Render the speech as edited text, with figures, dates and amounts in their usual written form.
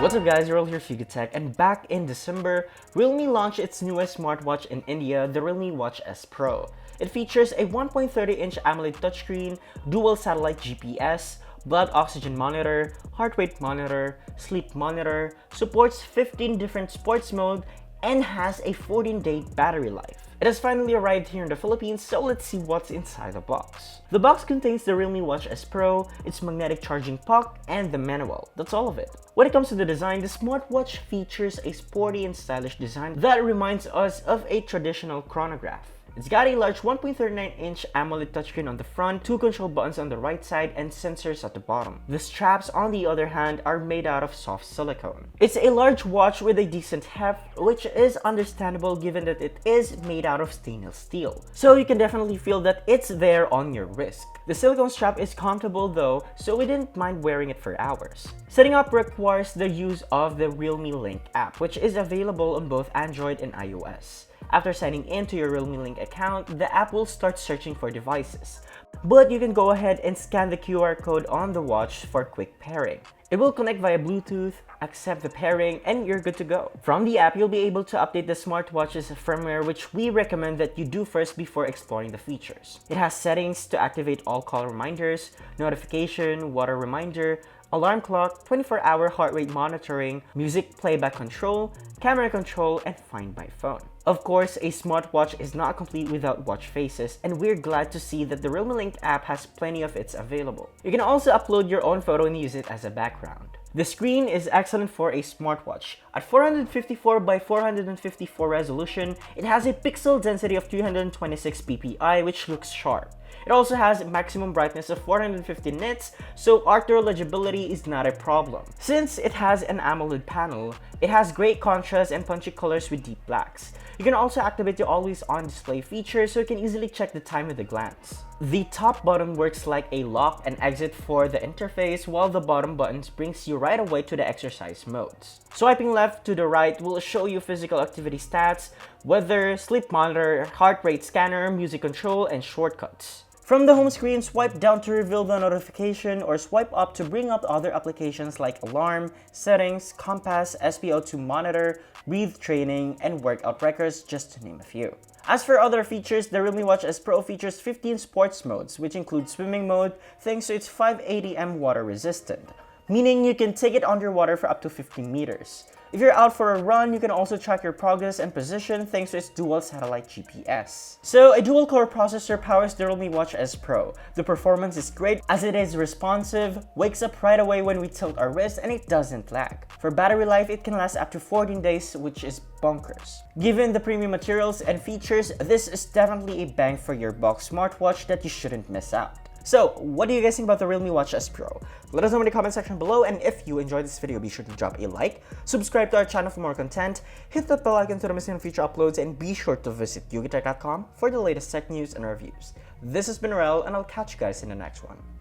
What's up guys, Earl here, Tech, and back in December, Realme launched its newest smartwatch in India, the Realme Watch S Pro. It features a 1.30-inch AMOLED touchscreen, dual satellite GPS, blood oxygen monitor, heart rate monitor, sleep monitor, supports 15 different sports modes, and has a 14-day battery life. It has finally arrived here in the Philippines, so let's see what's inside the box. The box contains the Realme Watch S Pro, its magnetic charging puck, and the manual. That's all of it. When it comes to the design, the smartwatch features a sporty and stylish design that reminds us of a traditional chronograph. It's got a large 1.39-inch AMOLED touchscreen on the front, 2 control buttons on the right side, and sensors at the bottom. The straps, on the other hand, are made out of soft silicone. It's a large watch with a decent heft, which is understandable given that it is made out of stainless steel. So you can definitely feel that it's there on your wrist. The silicone strap is comfortable though, so we didn't mind wearing it for hours. Setting up requires the use of the Realme Link app, which is available on both Android and iOS. After signing into your Realme Link account, the app will start searching for devices. But you can go ahead and scan the QR code on the watch for quick pairing. It will connect via Bluetooth, accept the pairing, and you're good to go. From the app, you'll be able to update the smartwatch's firmware, which we recommend that you do first before exploring the features. It has settings to activate all call reminders, notification, water reminder, alarm clock, 24-hour heart rate monitoring, music playback control, camera control, and find my phone. Of course, a smartwatch is not complete without watch faces, and we're glad to see that the Realme Link app has plenty of its available. You can also upload your own photo and use it as a background. The screen is excellent for a smartwatch. At 454 by 454 resolution, it has a pixel density of 326 ppi, which looks sharp. It also has maximum brightness of 450 nits, so outdoor legibility is not a problem. Since it has an AMOLED panel, it has great contrast and punchy colors with deep blacks. You can also activate the always on display feature so you can easily check the time with a glance. The top button works like a lock and exit for the interface, while the bottom buttons brings you right away to the exercise modes. Swiping left to the right will show you physical activity stats, weather, sleep monitor, heart rate scanner, music control, and shortcuts. From the home screen, swipe down to reveal the notification or swipe up to bring up other applications like alarm, settings, compass, SpO2 monitor, breathe training, and workout records, just to name a few. As for other features, the Realme Watch S Pro features 15 sports modes, which include swimming mode thanks to its 580M water resistant, meaning you can take it underwater for up to 15 meters. If you're out for a run, you can also track your progress and position thanks to its dual satellite GPS. So a dual-core processor powers the Realme Watch S Pro. The performance is great as it is responsive, wakes up right away when we tilt our wrist, and it doesn't lag. For battery life, it can last up to 14 days, which is bonkers. Given the premium materials and features, this is definitely a bang for your buck smartwatch that you shouldn't miss out. So, what do you guys think about the Realme Watch S Pro? Let us know in the comment section below, and if you enjoyed this video, be sure to drop a like, subscribe to our channel for more content, hit that bell icon to not miss any future uploads, and be sure to visit yougitech.com for the latest tech news and reviews. This has been Rel, and I'll catch you guys in the next one.